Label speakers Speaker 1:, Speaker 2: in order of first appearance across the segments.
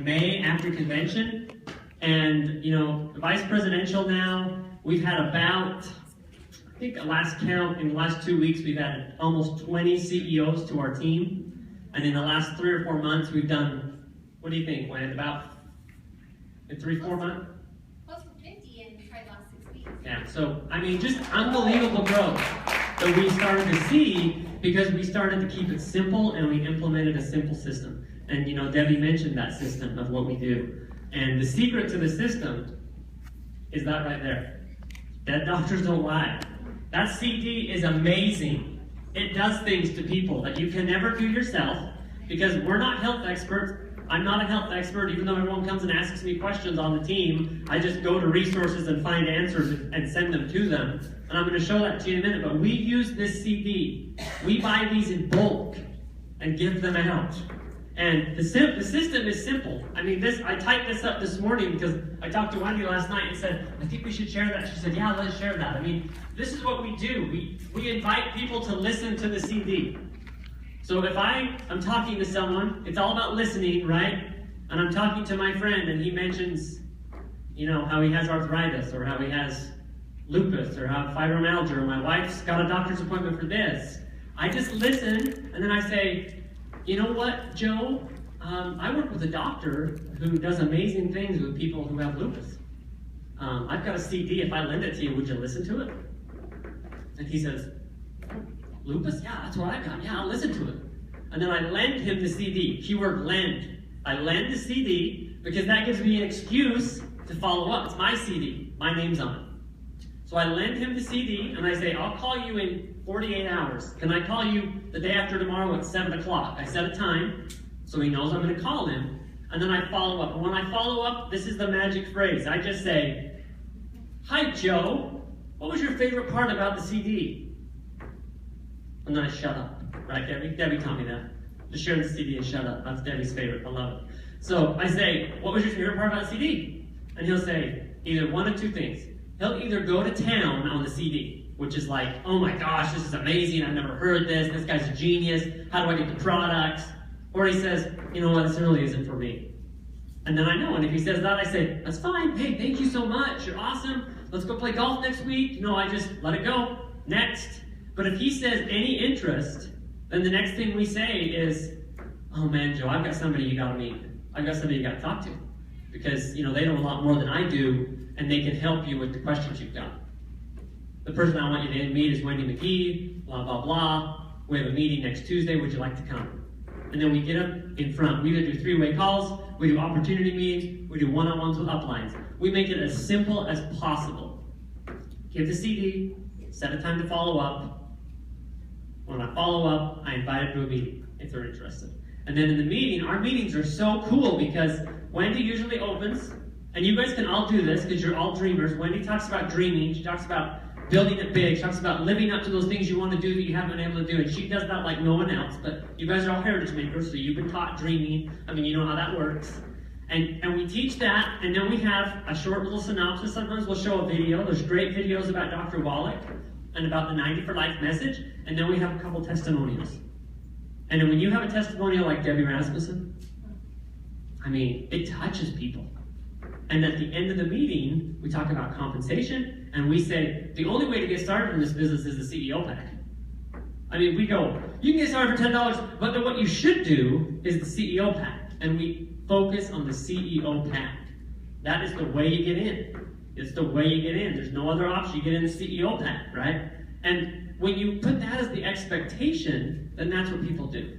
Speaker 1: May after convention. And, you know, vice presidential now, we've had about, I think at last count, in the last 2 weeks, we've had almost 20 CEOs to our team. And in the last 3 or 4 months, we've done, what do you think, Wayne? About in 3 or 4 months?
Speaker 2: Close to 50 in the last 6 weeks.
Speaker 1: Yeah, so, I mean, just unbelievable growth that we started to see because we started to keep it simple and we implemented a simple system. And, you know, Debbie mentioned that system of what we do. And the secret to the system is that right there. Dead doctors don't lie. That CD is amazing. It does things to people that you can never do yourself because we're not health experts. I'm not a health expert, even though everyone comes and asks me questions on the team. I just go to resources and find answers and send them to them. And I'm going to show that to you in a minute. But we use this CD. We buy these in bulk and give them out. And the system is simple. I mean, I typed this up this morning because I talked to Wendy last night and said, I think we should share that. She said, yeah, let's share that. I mean, this is what we do. We invite people to listen to the CD. So if I'm talking to someone, it's all about listening, right? And I'm talking to my friend and he mentions, you know, how he has arthritis or how he has lupus or how fibromyalgia or my wife's got a doctor's appointment for this. I just listen and then I say, you know what, Joe? I work with a doctor who does amazing things with people who have lupus. I've got a CD. If I lend it to you, would you listen to it? And he says, lupus? Yeah, that's what I got. Yeah, I'll listen to it. And then I lend him the CD. Keyword lend. I lend the CD because that gives me an excuse to follow up. It's my CD. My name's on it. So I lend him the CD and I say, I'll call you in 48 hours. Can I call you the day after tomorrow at 7 o'clock? I set a time so he knows I'm going to call him. And then I follow up. And when I follow up, this is the magic phrase. I just say, hi, Joe. What was your favorite part about the CD? And then I shut up. Right, Debbie? Debbie taught me that. Just share the CD and shut up. That's Debbie's favorite. I love it. So I say, what was your favorite part about the CD? And he'll say either one of two things. He'll either go to town on the CD, which is like, oh my gosh, this is amazing, I've never heard this guy's a genius, how do I get the products? Or he says, you know what, this really isn't for me. And then I know, and if he says that, I say, that's fine, hey, thank you so much, you're awesome, let's go play golf next week. No, I just let it go, next. But if he says any interest, then the next thing we say is, oh man, Joe, I've got somebody you gotta meet. I've got somebody you gotta talk to. Because, you know, they know a lot more than I do, and they can help you with the questions you've got. The person I want you to meet is Wendy McGee, blah, blah, blah. We have a meeting next Tuesday, would you like to come? And then we get them in front. We either do 3-way calls, we do opportunity meetings, we do one-on-ones with uplines. We make it as simple as possible. Give the CD, set a time to follow up. When I follow up, I invite them to a meeting if they're interested. And then in the meeting, our meetings are so cool because Wendy usually opens, and you guys can all do this because you're all dreamers. Wendy talks about dreaming. She talks about building it big. She talks about living up to those things you want to do that you haven't been able to do. And she does that like no one else. But you guys are all heritage makers, so you've been taught dreaming. I mean, you know how that works. And we teach that, and then we have a short little synopsis. Sometimes we'll show a video. There's great videos about Dr. Wallach and about the 90 for Life message. And then we have a couple testimonials. And then when you have a testimonial like Debbie Rasmussen, I mean, it touches people. And at the end of the meeting, we talk about compensation, and we say, the only way to get started in this business is the CEO pack. I mean, we go, you can get started for $10, but then what you should do is the CEO pack. And we focus on the CEO pack. That is the way you get in. It's the way you get in. There's no other option. You get in the CEO pack, right? And when you put that as the expectation, then that's what people do.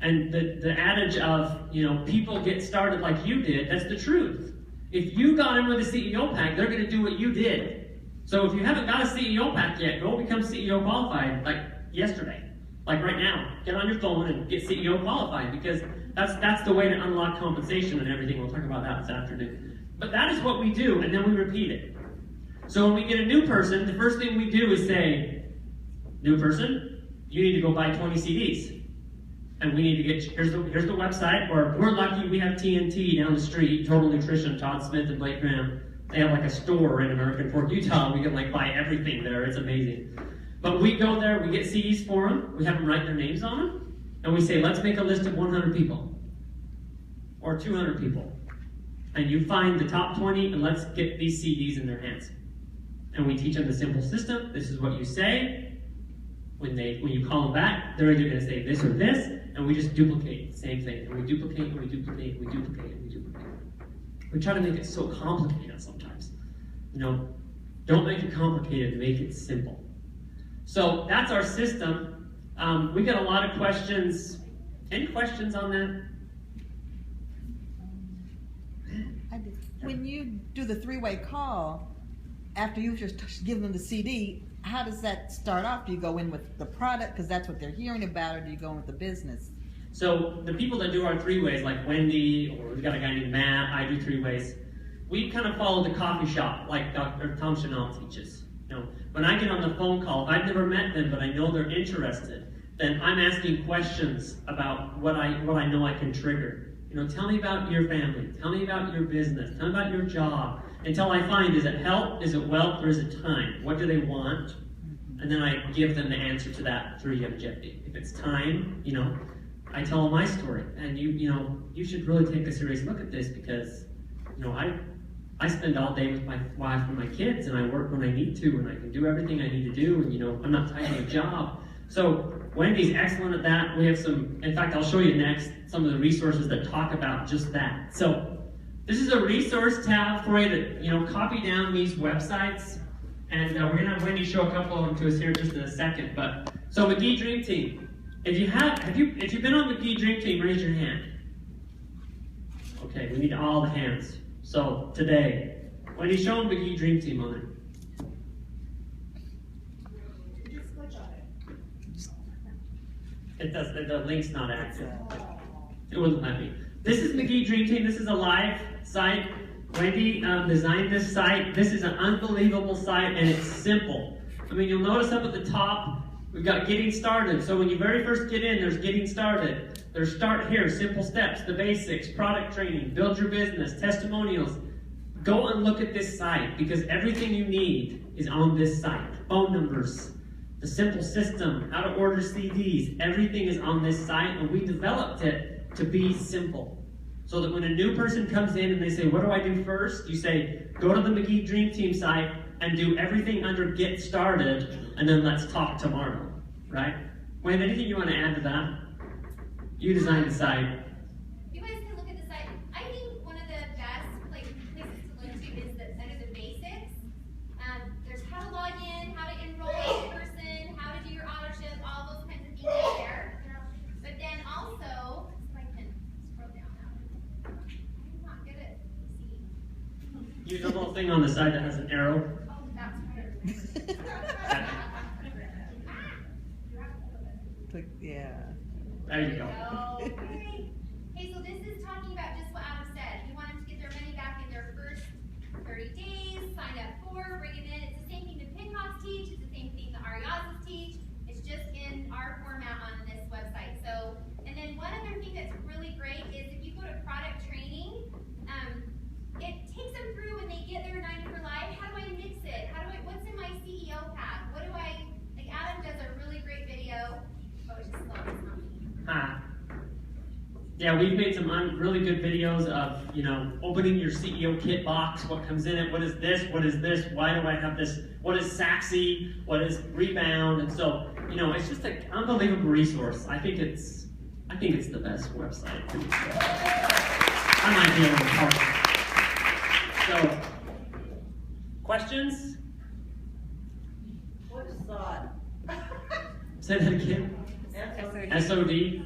Speaker 1: And the adage of, you know, people get started like you did, that's the truth. If you got in with a CEO pack, they're going to do what you did. So if you haven't got a CEO pack yet, go become CEO qualified like yesterday. Like right now. Get on your phone and get CEO qualified because that's the way to unlock compensation and everything. We'll talk about that this afternoon. But that is what we do, and then we repeat it. So when we get a new person, the first thing we do is say, new person, you need to go buy 20 CDs. And we need to get, here's the website, or we're lucky we have TNT down the street, Total Nutrition, Todd Smith and Blake Graham. They have like a store in American Fork, Utah. We can like buy everything there. It's amazing. But we go there, we get CDs for them, we have them write their names on them, and we say, let's make a list of 100 people. or 200 people. And you find the top 20 and let's get these CDs in their hands. And we teach them the simple system. This is what you say. When you call them back, they're either going to say this or this, and we just duplicate the same thing. And we duplicate, and we duplicate, and we duplicate, and we duplicate. We try to make it so complicated sometimes. You know, don't make it complicated, make it simple. So that's our system. We get a lot of questions. Any questions on that?
Speaker 3: When you do the three-way call, after you just give them the CD, how does that start off? Do you go in with the product because that's what they're hearing about, or do you go in with the business?
Speaker 1: So the people that do our three-ways, like Wendy, or we've got a guy named Matt, I do three-ways, we kind of follow the coffee shop like Dr. Tom Chanel teaches. You know, when I get on the phone call, if I've never met them, but I know they're interested, then I'm asking questions about what I know I can trigger. You know, tell me about your family, tell me about your business, tell me about your job, until I find, is it health, is it wealth, or is it time? What do they want? And then I give them the answer to that through Youngevity. If it's time, you know, I tell them my story. And you should really take a serious look at this because, you know, I spend all day with my wife and my kids, and I work when I need to, and I can do everything I need to do, and, you know, I'm not tied to a job. So Wendy's excellent at that. We have some, in fact, I'll show you next some of the resources that talk about just that. So this is a resource tab for you to, you know, copy down these websites. And we're going to have Wendy show a couple of them to us here just in a second. But so McGee Dream Team. If you've been on McGee Dream Team, raise your hand. Okay, we need all the hands. So today, Wendy, show them McGee Dream Team on it. It does. The link's not active. It wouldn't let me. This is McGee Dream Team. This is a live site. Wendy designed this site. This is an unbelievable site, and it's simple. I mean, you'll notice up at the top, we've got getting started. So when you very first get in, there's getting started. There's start here, simple steps, the basics, product training, build your business, testimonials. Go and look at this site because everything you need is on this site. Phone numbers, the simple system, how to order CDs, everything is on this site, and we developed it to be simple. So that when a new person comes in and they say, what do I do first? You say, go to the McGee Dream Team site and do everything under Get Started, and then let's talk tomorrow, right? Wayne, anything you want to add to that? You designed the site.
Speaker 2: You guys can look at the site. I think one of the best places to look to is under the basics. There's how to log in, how to enroll a person, how to do your auto ship, all those kinds of things are there. But then also, if I can scroll down now. I'm not good at seeing.
Speaker 1: Use a little thing on the side that has an arrow.
Speaker 2: Oh, that's weird.
Speaker 3: Click, yeah.
Speaker 1: There you go.
Speaker 2: Hey, so this is talking about just what Adam said. We want them to get their money back in their first 30 days, sign up for, bring it in. It's the same thing the Pinhawks teach. It's the same thing the Ariazes teach. It's just in our format on this website. So, and then one other thing that's really great is if you go to product training, it takes them through when they get their 90 for life. How do I mix it? What's in my CEO pack? Like Adam does a really great video. Oh, it's just slow, it's not me.
Speaker 1: Yeah, we've made some really good videos of, you know, opening your CEO kit box, what comes in it, what is this, why do I have this, what is Saxy, what is Rebound, and so, you know, it's just an unbelievable resource. I think it's the best website. I might be able to help. So, questions?
Speaker 4: What is SOD?
Speaker 1: Say that again. SOD.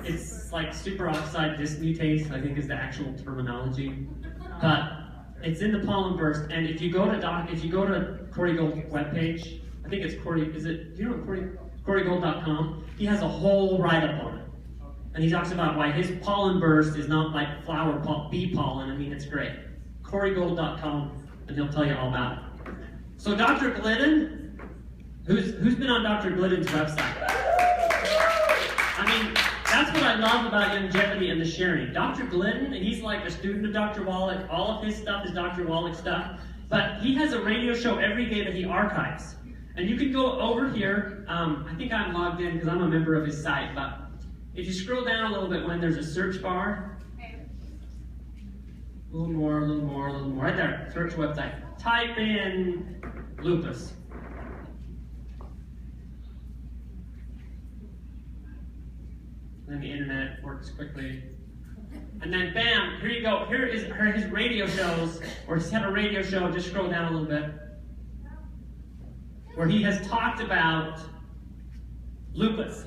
Speaker 1: It's like superoxide dismutase, I think is the actual terminology. But it's in the pollen burst, and if you go to Corey Gold's webpage, I think it's Corey, do you know CoreyGold.com? He has a whole write-up on it. And he talks about why his pollen burst is not like bee pollen. I mean, it's great. CoreyGold.com, and he'll tell you all about it. So Dr. Glidden, who's been on Dr. Glidden's website? I mean, that's what I love about Youngevity and the sharing. Dr. Glidden, he's like a student of Dr. Wallach. All of his stuff is Dr. Wallach stuff. But he has a radio show every day that he archives. And you can go over here. I think I'm logged in because I'm a member of his site. But If you scroll down a little bit when there's a search bar,
Speaker 2: Okay.
Speaker 1: a little more, a little more, a little more. Right there, search website. Type in lupus. And then the internet works quickly. And then bam, here you go. Here is his radio shows, or he's had a radio show, just scroll down a little bit, where he has talked about lupus.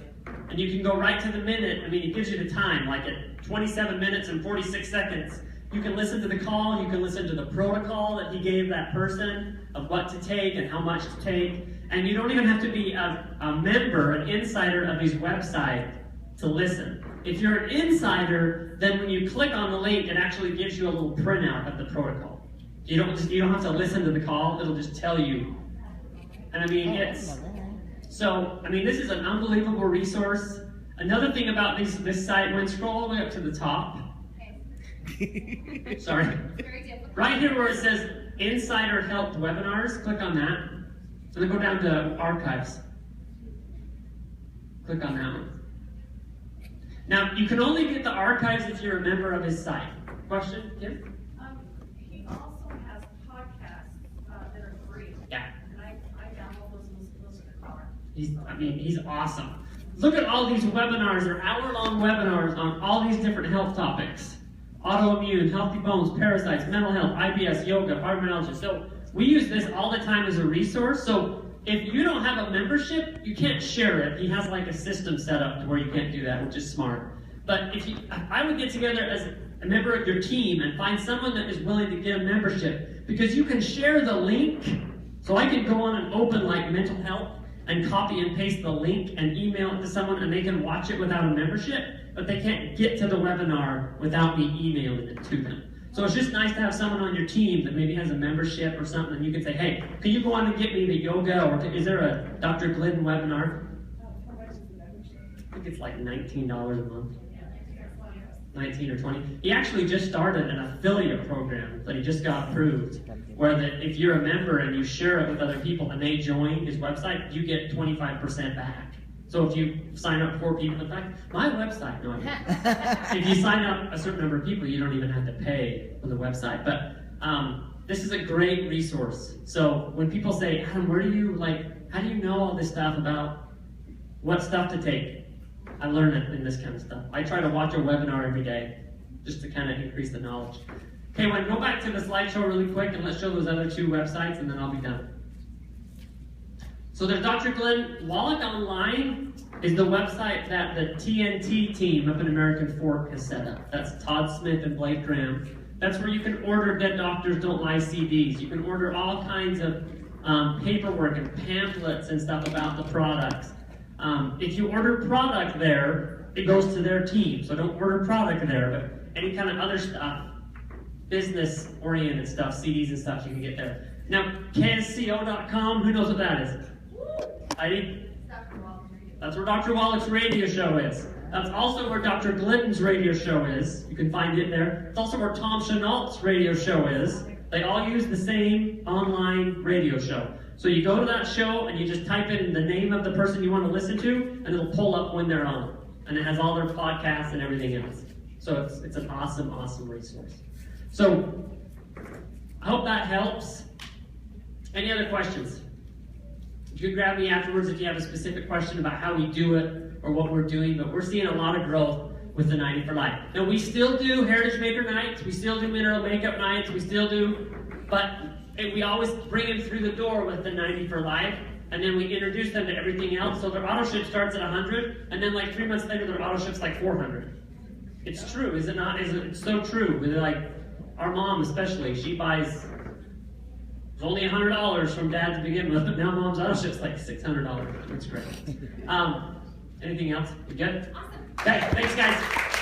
Speaker 1: And you can go right to the minute. I mean, it gives you the time, like at 27 minutes and 46 seconds. You can listen to the call, you can listen to the protocol that he gave that person of what to take and how much to take. And you don't even have to be a member, an insider of his website to listen. If you're an insider, then when you click on the link, it actually gives you a little printout of the protocol. You don't have to listen to the call, it'll just tell you. And I mean, this is an unbelievable resource. Another thing about this site, when scroll all the way up to the top, sorry,
Speaker 2: Very difficult.
Speaker 1: right here where it says Insider Helped Webinars, click on that. And then go down to Archives. Click on that one. Now, you can only get the archives if you're a member of his site. Question, Kim?
Speaker 4: He also has podcasts that are free.
Speaker 1: Yeah.
Speaker 4: And I download those and listen to the car.
Speaker 1: He's awesome. Look at all these webinars. They're hour-long webinars on all these different health topics. Autoimmune, healthy bones, parasites, mental health, IBS, yoga, fibromyalgia. So we use this all the time as a resource. So if you don't have a membership, you can't share it. He has like a system set up to where you can't do that, which is smart. But I would get together as a member of your team and find someone that is willing to get a membership, because you can share the link. So I can go on and open like mental health and copy and paste the link and email it to someone, and they can watch it without a membership, but they can't get to the webinar without me emailing it to them. So it's just nice to have someone on your team that maybe has a membership or something, and you can say, hey, can you go on and get me the yoga, or is there a Dr. Glidden webinar? I think it's like $19 a month. 19 or 20. He actually just started an affiliate program that he just got approved, where if you're a member and you share it with other people and they join his website, you get 25% back. So if you sign up 4 people, in fact, my website, no, I mean, if you sign up a certain number of people, you don't even have to pay for the website. But this is a great resource. So when people say, Adam, how do you know all this stuff about what stuff to take? I learn it in this kind of stuff. I try to watch a webinar every day just to kind of increase the knowledge. Okay, go back to the slideshow really quick and let's show those other 2 websites and then I'll be done. So there's Dr. Glenn. Wallach Online is the website that the TNT team up in American Fork has set up. That's Todd Smith and Blake Graham. That's where you can order Dead Doctors Don't Lie CDs. You can order all kinds of paperwork and pamphlets and stuff about the products. If you order product there, it goes to their team. So don't order product there, but any kind of other stuff, business-oriented stuff, CDs and stuff, you can get there. Now, KSCO.com, who knows what that is? Heidi? That's where Dr. Wallach's radio show is. That's also where Dr. Glidden's radio show is. You can find it there. It's also where Tom Chenault's radio show is. They all use the same online radio show. So you go to that show and you just type in the name of the person you want to listen to, and it'll pull up when they're on. And it has all their podcasts and everything else. So it's an awesome, awesome resource. So I hope that helps. Any other questions? You can grab me afterwards if you have a specific question about how we do it or what we're doing, but we're seeing a lot of growth with the 90 for Life. Now, we still do Heritage Maker Nights, we still do Mineral Makeup Nights, we still do, but we always bring them through the door with the 90 for Life, and then we introduce them to everything else. So their auto ship starts at 100, and then like 3 months later, their auto ship's like 400. It's true, is it not? It's so true. Like, our mom especially, she buys only $100 from Dad to begin with, but now Mom's auto ship's like $600. It's great. Anything else? You good?
Speaker 2: Awesome.
Speaker 1: Okay, thanks guys.